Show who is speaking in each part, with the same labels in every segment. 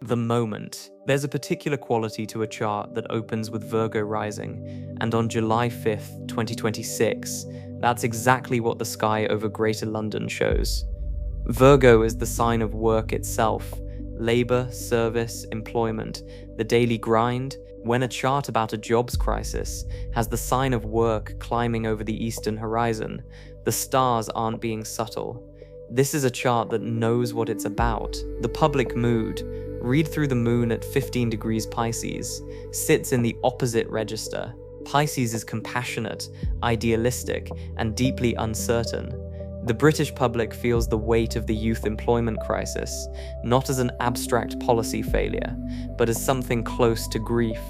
Speaker 1: The moment. There's a particular quality to a chart that opens with Virgo rising, and on July 5th, 2026, that's exactly what the sky over Greater London shows. Virgo is the sign of work itself, labor, service, employment, the daily grind. When a chart about a jobs crisis has the sign of work climbing over the eastern horizon, the stars aren't being subtle. This is a chart that knows what it's about. The public mood, read through the moon at 15 degrees Pisces, sits in the opposite register. Pisces is compassionate, idealistic, and deeply uncertain. The British public feels the weight of the youth employment crisis, not as an abstract policy failure, but as something close to grief,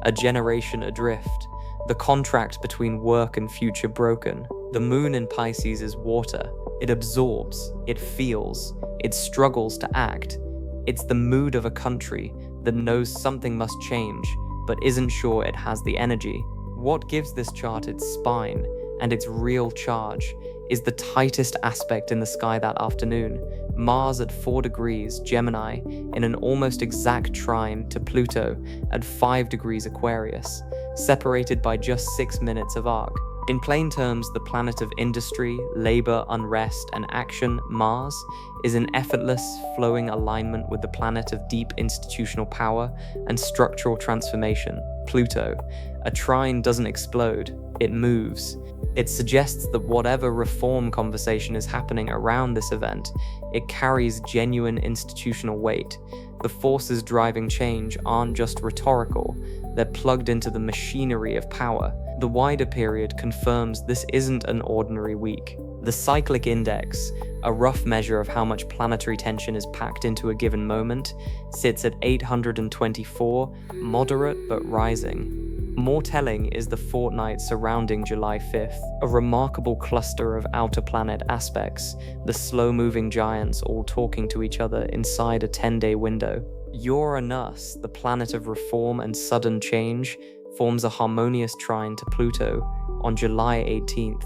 Speaker 1: a generation adrift, the contract between work and future broken. The moon in Pisces is water. It absorbs, it feels, it struggles to act. It's the mood of a country that knows something must change, but isn't sure it has the energy. What gives this chart its spine and its real charge is the tightest aspect in the sky that afternoon, Mars at 4 degrees Gemini in an almost exact trine to Pluto at 5 degrees Aquarius, separated by just 6 minutes of arc. In plain terms, the planet of industry, labor, unrest, and action, Mars, is in effortless, flowing alignment with the planet of deep institutional power and structural transformation, Pluto. A trine doesn't explode, it moves. It suggests that whatever reform conversation is happening around this event, it carries genuine institutional weight. The forces driving change aren't just rhetorical, they're plugged into the machinery of power. The wider period confirms this isn't an ordinary week. The cyclic index, a rough measure of how much planetary tension is packed into a given moment, sits at 824, moderate but rising. More telling is the fortnight surrounding July 5th, a remarkable cluster of outer planet aspects, the slow-moving giants all talking to each other inside a 10-day window. Uranus, the planet of reform and sudden change, forms a harmonious trine to Pluto on July 18th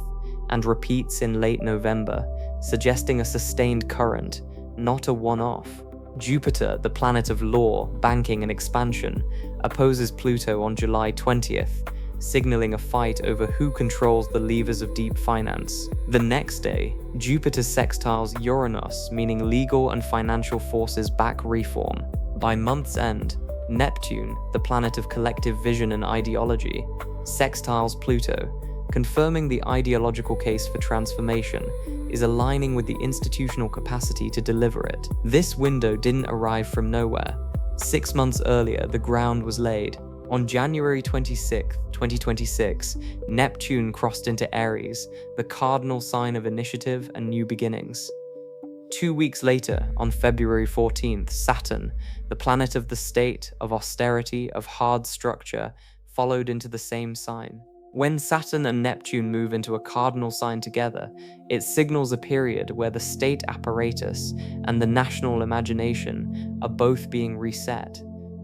Speaker 1: and repeats in late November, suggesting a sustained current, not a one-off. Jupiter, the planet of law, banking, and expansion, opposes Pluto on July 20th, signaling a fight over who controls the levers of deep finance. The next day, Jupiter sextiles Uranus, meaning legal and financial forces back reform. By month's end, Neptune, the planet of collective vision and ideology, sextiles Pluto, confirming the ideological case for transformation is aligning with the institutional capacity to deliver it. This window didn't arrive from nowhere. 6 months earlier, the ground was laid. On January 26, 2026, Neptune crossed into Aries, the cardinal sign of initiative and new beginnings. 2 weeks later, on February 14th, Saturn, the planet of the state, of austerity, of hard structure, followed into the same sign. When Saturn and Neptune move into a cardinal sign together, it signals a period where the state apparatus and the national imagination are both being reset.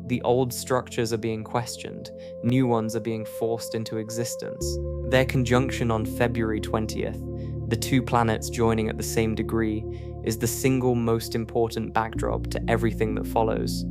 Speaker 1: The old structures are being questioned, new ones are being forced into existence. Their conjunction on February 20th, the two planets joining at the same degree, is the single most important backdrop to everything that follows.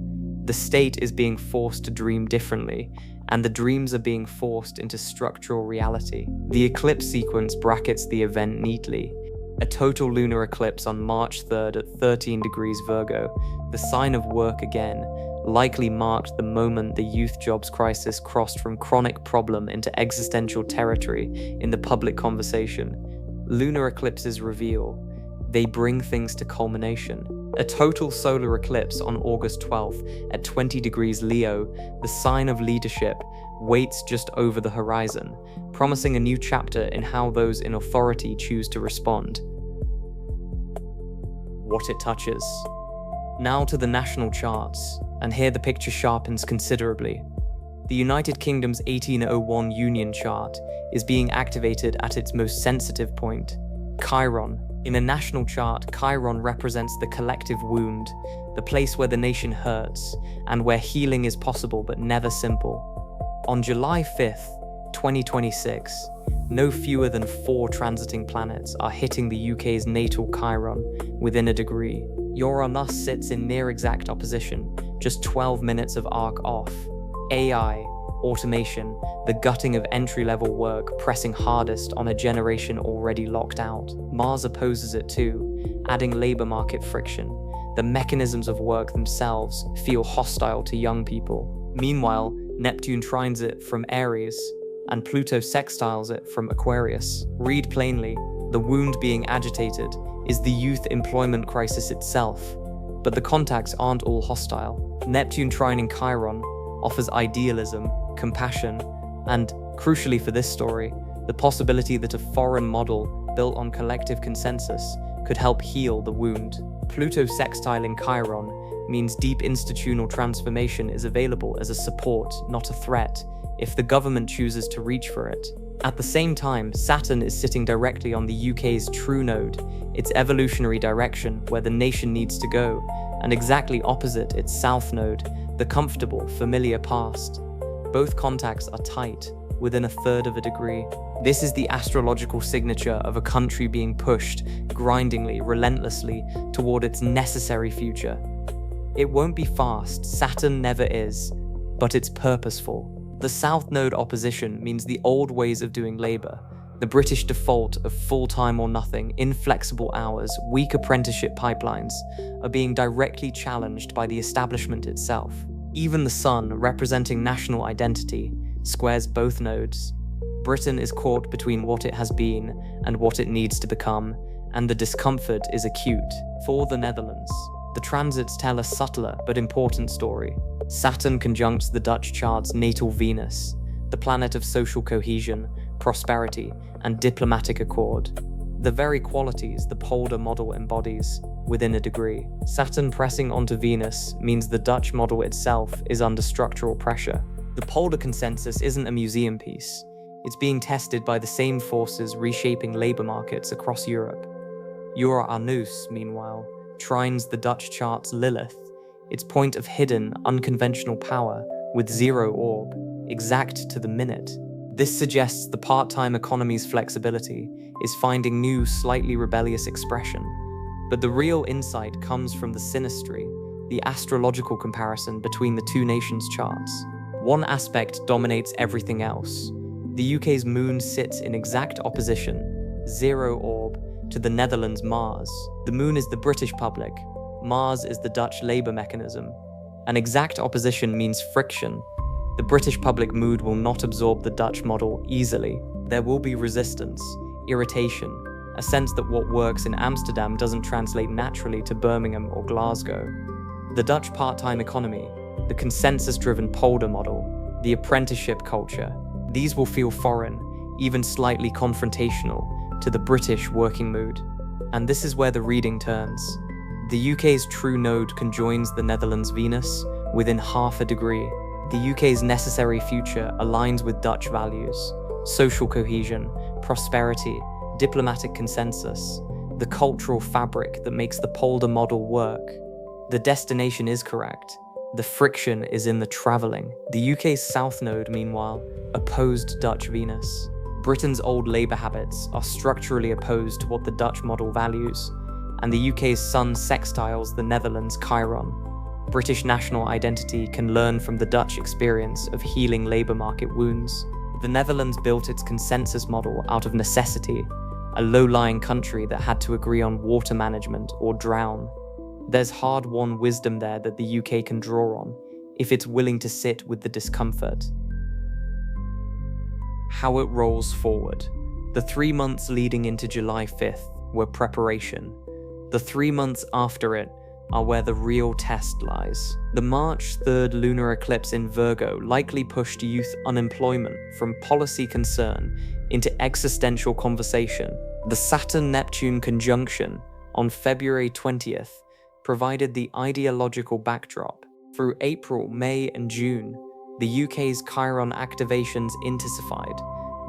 Speaker 1: The state is being forced to dream differently, and the dreams are being forced into structural reality. The eclipse sequence brackets the event neatly. A total lunar eclipse on March 3rd at 13 degrees Virgo, the sign of work again, likely marked the moment the youth jobs crisis crossed from chronic problem into existential territory in the public conversation. Lunar eclipses reveal. They bring things to culmination. A total solar eclipse on August 12th at 20 degrees Leo, the sign of leadership, waits just over the horizon, promising a new chapter in how those in authority choose to respond. What it touches. Now to the national charts, and here the picture sharpens considerably. The United Kingdom's 1801 Union chart is being activated at its most sensitive point, Chiron. In a national chart, Chiron represents the collective wound, the place where the nation hurts, and where healing is possible but never simple. On July 5th, 2026, no fewer than 4 transiting planets are hitting the UK's natal Chiron within a degree. Uranus sits in near exact opposition, just 12 minutes of arc off. AI, automation, the gutting of entry-level work pressing hardest on a generation already locked out. Mars opposes it too, adding labor market friction. The mechanisms of work themselves feel hostile to young people. Meanwhile, Neptune trines it from Aries, and Pluto sextiles it from Aquarius. Read plainly, the wound being agitated is the youth employment crisis itself, but the contacts aren't all hostile. Neptune trining Chiron offers idealism, compassion, and, crucially for this story, the possibility that a foreign model built on collective consensus could help heal the wound. Pluto sextiling Chiron means deep institutional transformation is available as a support, not a threat, if the government chooses to reach for it. At the same time, Saturn is sitting directly on the UK's true node, its evolutionary direction where the nation needs to go, and exactly opposite its south node, the comfortable, familiar past. Both contacts are tight, within 1/3 of a degree. This is the astrological signature of a country being pushed, grindingly, relentlessly, toward its necessary future. It won't be fast, Saturn never is, but it's purposeful. The South Node opposition means the old ways of doing labor, the British default of full-time or nothing, inflexible hours, weak apprenticeship pipelines, are being directly challenged by the establishment itself. Even the Sun, representing national identity, squares both nodes. Britain is caught between what it has been and what it needs to become, and the discomfort is acute. For the Netherlands, the transits tell a subtler but important story. Saturn conjuncts the Dutch chart's natal Venus, the planet of social cohesion, prosperity, and diplomatic accord. The very qualities the polder model embodies, within a degree. Saturn pressing onto Venus means the Dutch model itself is under structural pressure. The polder consensus isn't a museum piece. It's being tested by the same forces reshaping labor markets across Europe. Uranus, meanwhile, trines the Dutch chart's Lilith, its point of hidden, unconventional power, with zero orb, exact to the minute. This suggests the part-time economy's flexibility is finding new, slightly rebellious expression. But the real insight comes from the synastry, the astrological comparison between the two nations' charts. One aspect dominates everything else. The UK's moon sits in exact opposition, zero orb, to the Netherlands' Mars. The moon is the British public, Mars is the Dutch labour mechanism. An exact opposition means friction. The British public mood will not absorb the Dutch model easily. There will be resistance, irritation, a sense that what works in Amsterdam doesn't translate naturally to Birmingham or Glasgow. The Dutch part-time economy, the consensus-driven polder model, the apprenticeship culture, these will feel foreign, even slightly confrontational, to the British working mood. And this is where the reading turns. The UK's true node conjoins the Netherlands' Venus within 1/2 a degree. The UK's necessary future aligns with Dutch values, social cohesion, prosperity, diplomatic consensus, the cultural fabric that makes the polder model work. The destination is correct. The friction is in the travelling. The UK's South Node, meanwhile, opposed Dutch Venus. Britain's old labour habits are structurally opposed to what the Dutch model values, and the UK's Sun sextiles the Netherlands' Chiron. British national identity can learn from the Dutch experience of healing labour market wounds. The Netherlands built its consensus model out of necessity, a low-lying country that had to agree on water management or drown. There's hard-won wisdom there that the UK can draw on, if it's willing to sit with the discomfort. How it rolls forward. The 3 months leading into July 5th were preparation. The 3 months after it are where the real test lies. The March 3rd lunar eclipse in Virgo likely pushed youth unemployment from policy concern into existential conversation. The Saturn-Neptune conjunction on February 20th provided the ideological backdrop. Through April, May, and June, the UK's Chiron activations intensified,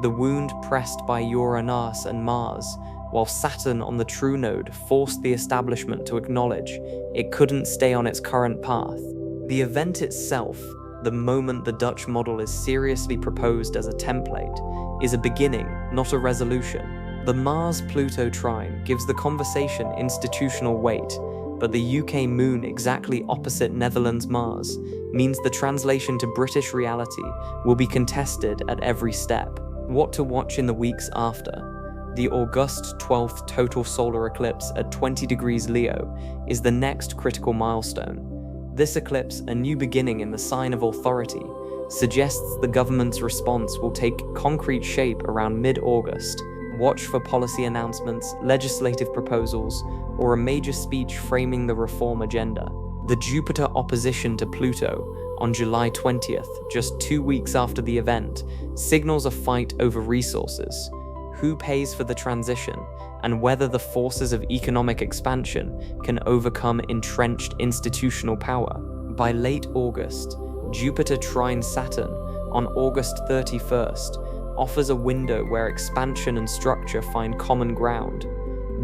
Speaker 1: the wound pressed by Uranus and Mars, while Saturn on the true node forced the establishment to acknowledge it couldn't stay on its current path. The event itself, the moment the Dutch model is seriously proposed as a template, is a beginning, not a resolution. The Mars-Pluto trine gives the conversation institutional weight, but the UK moon exactly opposite Netherlands Mars means the translation to British reality will be contested at every step. What to watch in the weeks after? The August 12th total solar eclipse at 20 degrees Leo is the next critical milestone. This eclipse, a new beginning in the sign of authority, suggests the government's response will take concrete shape around mid-August. Watch for policy announcements, legislative proposals, or a major speech framing the reform agenda. The Jupiter opposition to Pluto on July 20th, just 2 weeks after the event, signals a fight over resources, who pays for the transition, and whether the forces of economic expansion can overcome entrenched institutional power. By late August, Jupiter trine Saturn on August 31st offers a window where expansion and structure find common ground.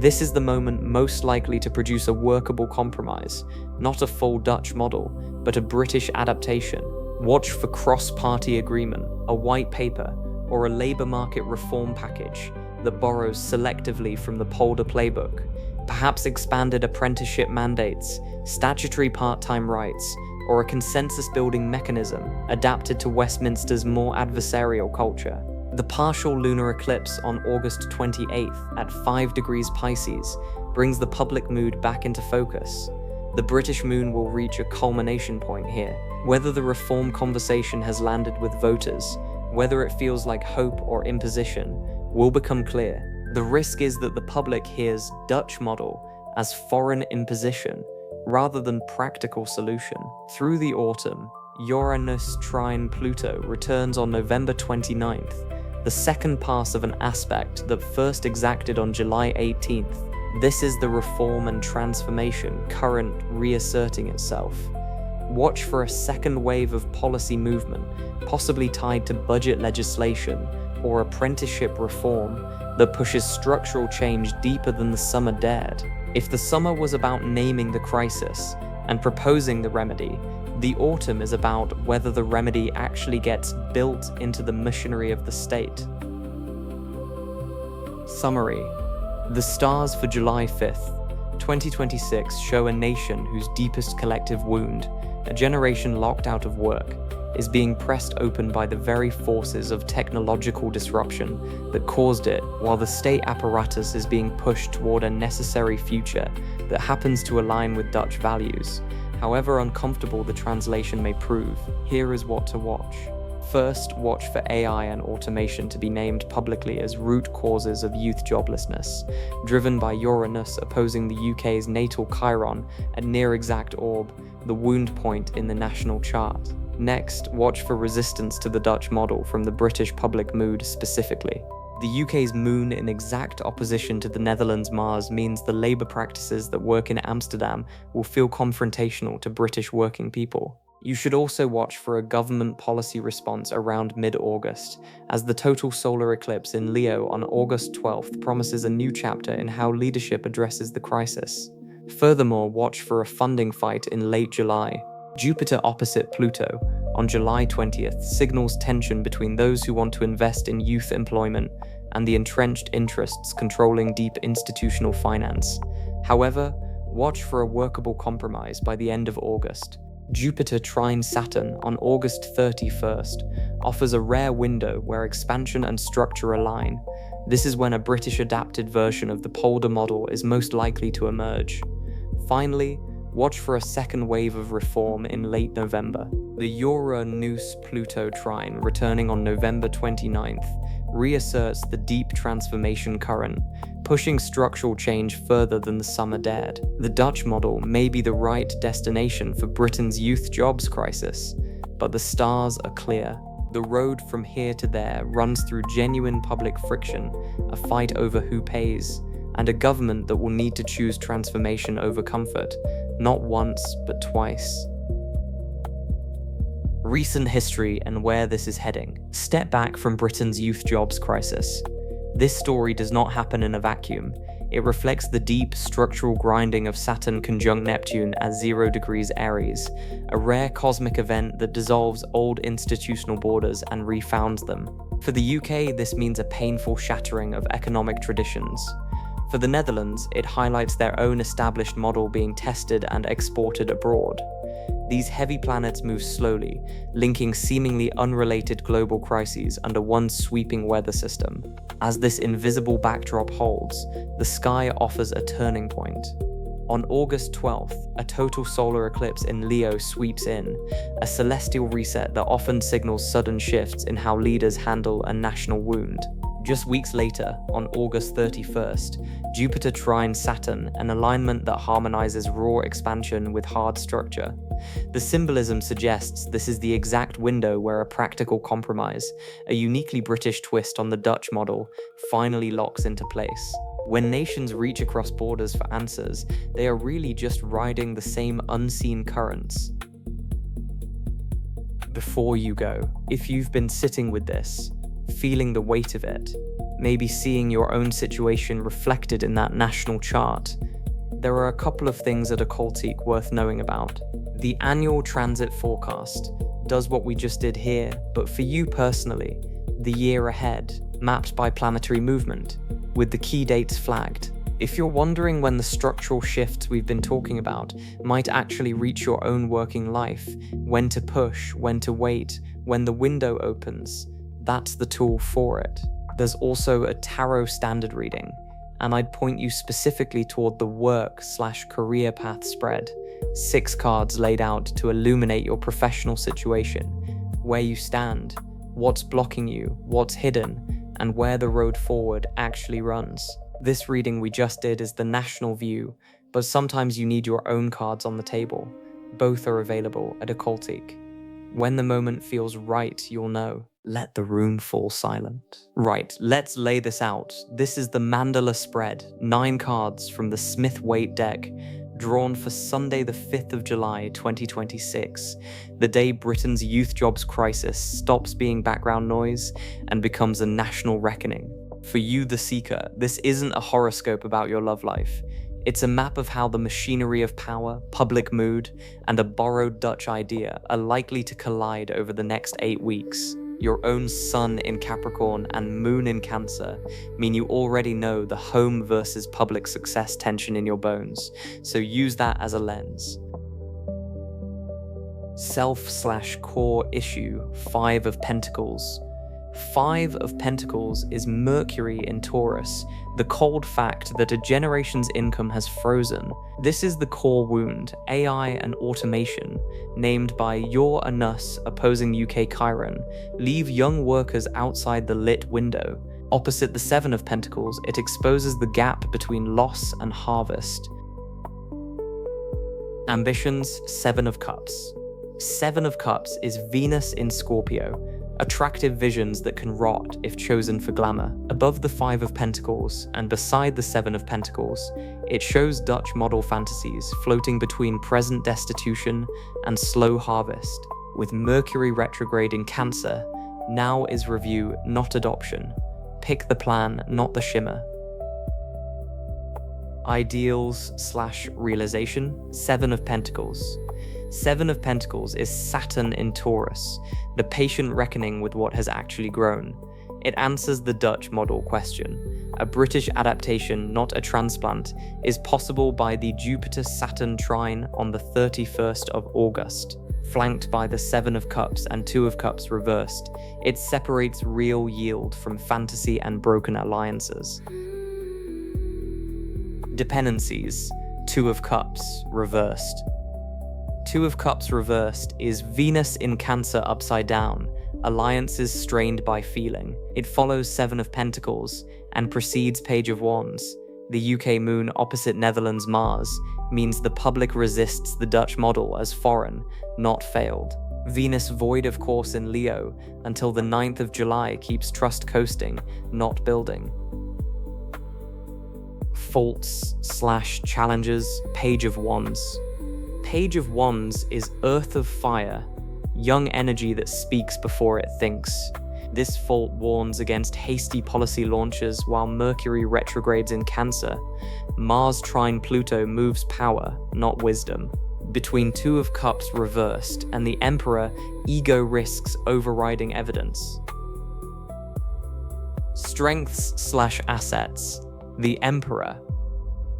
Speaker 1: This is the moment most likely to produce a workable compromise, not a full Dutch model, but a British adaptation. Watch for cross-party agreement, a white paper, or a labour market reform package that borrows selectively from the polder playbook, perhaps expanded apprenticeship mandates, statutory part-time rights, or a consensus-building mechanism adapted to Westminster's more adversarial culture. The partial lunar eclipse on August 28th at 5 degrees Pisces brings the public mood back into focus. The British moon will reach a culmination point here. Whether the reform conversation has landed with voters, whether it feels like hope or imposition, will become clear. The risk is that the public hears Dutch model as foreign imposition rather than practical solution. Through the autumn, Uranus trine Pluto returns on November 29th, the second pass of an aspect that first exacted on July 18th. This is the reform and transformation current reasserting itself. Watch for a second wave of policy movement, possibly tied to budget legislation or apprenticeship reform, that pushes structural change deeper than the summer dared. If the summer was about naming the crisis and proposing the remedy, the autumn is about whether the remedy actually gets built into the machinery of the state. Summary. The stars for July 5th, 2026 show a nation whose deepest collective wound, a generation locked out of work, is being pressed open by the very forces of technological disruption that caused it, while the state apparatus is being pushed toward a necessary future that happens to align with Dutch values. However uncomfortable the translation may prove, here is what to watch. First, watch for AI and automation to be named publicly as root causes of youth joblessness, driven by Uranus opposing the UK's natal Chiron at near-exact orb, the wound point in the national chart. Next, watch for resistance to the Dutch model from the British public mood specifically. The UK's moon in exact opposition to the Netherlands Mars means the labour practices that work in Amsterdam will feel confrontational to British working people. You should also watch for a government policy response around mid-August, as the total solar eclipse in Leo on August 12th promises a new chapter in how leadership addresses the crisis. Furthermore, watch for a funding fight in late July. Jupiter opposite Pluto on July 20th signals tension between those who want to invest in youth employment and the entrenched interests controlling deep institutional finance. However, watch for a workable compromise by the end of August. Jupiter trine Saturn on August 31st offers a rare window where expansion and structure align. This is when a British adapted version of the polder model is most likely to emerge. Finally, watch for a second wave of reform in late November. The Uranus-Pluto trine, returning on November 29th, reasserts the deep transformation current, pushing structural change further than the summer dared. The Dutch model may be the right destination for Britain's youth jobs crisis, but the stars are clear. The road from here to there runs through genuine public friction, a fight over who pays, and a government that will need to choose transformation over comfort, not once, but twice. Recent history and where this is heading. Step back from Britain's youth jobs crisis. This story does not happen in a vacuum. It reflects the deep structural grinding of Saturn conjunct Neptune at 0 degrees Aries, a rare cosmic event that dissolves old institutional borders and refounds them. For the UK, this means a painful shattering of economic traditions. For the Netherlands, it highlights their own established model being tested and exported abroad. These heavy planets move slowly, linking seemingly unrelated global crises under one sweeping weather system. As this invisible backdrop holds, the sky offers a turning point. On August 12th, a total solar eclipse in Leo sweeps in, a celestial reset that often signals sudden shifts in how leaders handle a national wound. Just weeks later, on August 31st, Jupiter trines Saturn, an alignment that harmonizes raw expansion with hard structure. The symbolism suggests this is the exact window where a practical compromise, a uniquely British twist on the Dutch model, finally locks into place. When nations reach across borders for answers, they are really just riding the same unseen currents. Before you go, if you've been sitting with this, feeling the weight of it, maybe seeing your own situation reflected in that national chart, there are a couple of things at Occultique worth knowing about. The annual transit forecast does what we just did here, but for you personally, the year ahead, mapped by planetary movement, with the key dates flagged. If you're wondering when the structural shifts we've been talking about might actually reach your own working life, when to push, when to wait, when the window opens, that's the tool for it. There's also a tarot standard reading, and I'd point you specifically toward the work/career path spread. 6 cards laid out to illuminate your professional situation, where you stand, what's blocking you, what's hidden, and where the road forward actually runs. This reading we just did is the national view, but sometimes you need your own cards on the table. Both are available at Occultique. When the moment feels right, you'll know. Let the room fall silent. Right, let's lay this out. This is the Mandala spread, 9 cards from the Smith-Waite deck, drawn for Sunday the 5th of July 2026, the day Britain's youth jobs crisis stops being background noise and becomes a national reckoning. For you, the seeker, this isn't a horoscope about your love life. It's a map of how the machinery of power, public mood, and a borrowed Dutch idea are likely to collide over the next 8 weeks. Your own sun in Capricorn and moon in Cancer mean you already know the home versus public success tension in your bones, so use that as a lens. Self/core issue, 5 of Pentacles. 5 of Pentacles is Mercury in Taurus, the cold fact that a generation's income has frozen. This is the core wound, AI and automation, named by your and us opposing UK Chiron, leave young workers outside the lit window. Opposite the 7 of Pentacles, it exposes the gap between loss and harvest. Ambitions, 7 of Cups. 7 of Cups is Venus in Scorpio, attractive visions that can rot if chosen for glamour. Above the 5 of Pentacles and beside the 7 of Pentacles, it shows Dutch model fantasies floating between present destitution and slow harvest. With Mercury retrograde in Cancer, now is review, not adoption. Pick the plan, not the shimmer. Ideals/realization, 7 of Pentacles. 7 of Pentacles is Saturn in Taurus, the patient reckoning with what has actually grown. It answers the Dutch model question. A British adaptation, not a transplant, is possible by the Jupiter-Saturn trine on the 31st of August. Flanked by the 7 of Cups and 2 of Cups reversed, it separates real yield from fantasy and broken alliances. Dependencies, 2 of Cups reversed. 2 of Cups reversed is Venus in Cancer upside down, alliances strained by feeling. It follows 7 of Pentacles and precedes Page of Wands. The UK moon opposite Netherlands Mars means the public resists the Dutch model as foreign, not failed. Venus void of course in Leo until the 9th of July keeps trust coasting, not building. Faults/challenges, Page of Wands. Page of Wands is Earth of Fire, young energy that speaks before it thinks. This fault warns against hasty policy launches while Mercury retrogrades in Cancer. Mars trine Pluto moves power, not wisdom. Between 2 of Cups reversed and the Emperor, ego risks overriding evidence. Strengths/assets. The Emperor.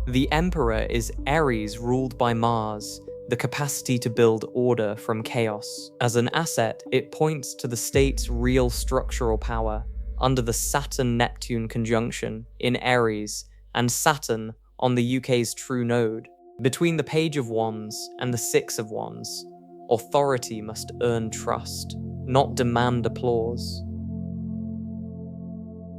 Speaker 1: The Emperor is Aries ruled by Mars, the capacity to build order from chaos. As an asset, it points to the state's real structural power under the Saturn-Neptune conjunction in Aries and Saturn on the UK's true node. Between the Page of Wands and the Six of Wands, authority must earn trust, not demand applause.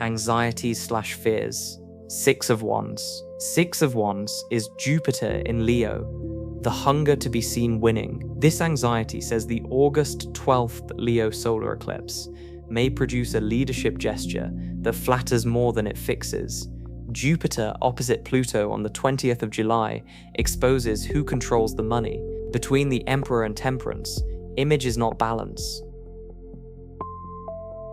Speaker 1: Anxieties/fears. Six of Wands. Six of Wands is Jupiter in Leo, the hunger to be seen winning. This anxiety says the August 12th Leo solar eclipse may produce a leadership gesture that flatters more than it fixes. Jupiter opposite Pluto on the 20th of July exposes who controls the money. Between the Emperor and Temperance, image is not balance.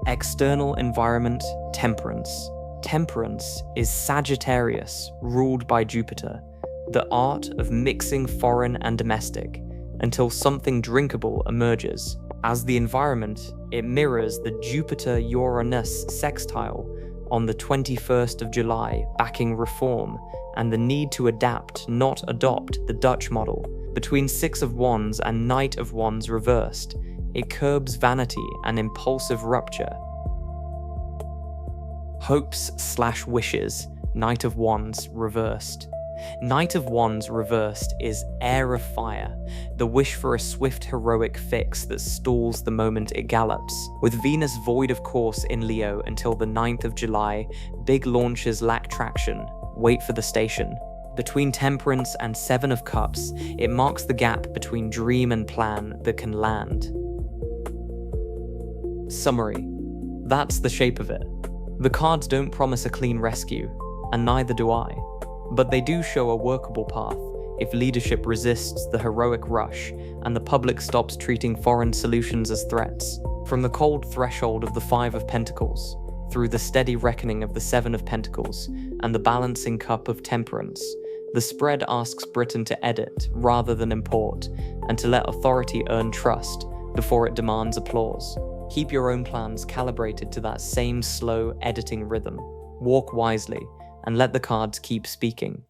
Speaker 1: External environment, Temperance. Temperance is Sagittarius, ruled by Jupiter, the art of mixing foreign and domestic until something drinkable emerges. As the environment, it mirrors the Jupiter-Uranus sextile on the 21st of July, backing reform and the need to adapt, not adopt, the Dutch model. Between Six of Wands and Knight of Wands reversed, it curbs vanity and impulsive rupture. Hopes/wishes, Knight of Wands reversed. Knight of Wands reversed is Air of Fire, the wish for a swift heroic fix that stalls the moment it gallops. With Venus void of course in Leo until the 9th of July, big launches lack traction, wait for the station. Between Temperance and Seven of Cups, it marks the gap between dream and plan that can land. Summary. That's the shape of it. The cards don't promise a clean rescue, and neither do I. But they do show a workable path if leadership resists the heroic rush and the public stops treating foreign solutions as threats. From the cold threshold of the Five of Pentacles, through the steady reckoning of the Seven of Pentacles and the balancing cup of Temperance, the spread asks Britain to edit rather than import, and to let authority earn trust before it demands applause. Keep your own plans calibrated to that same slow editing rhythm. Walk wisely, and let the cards keep speaking.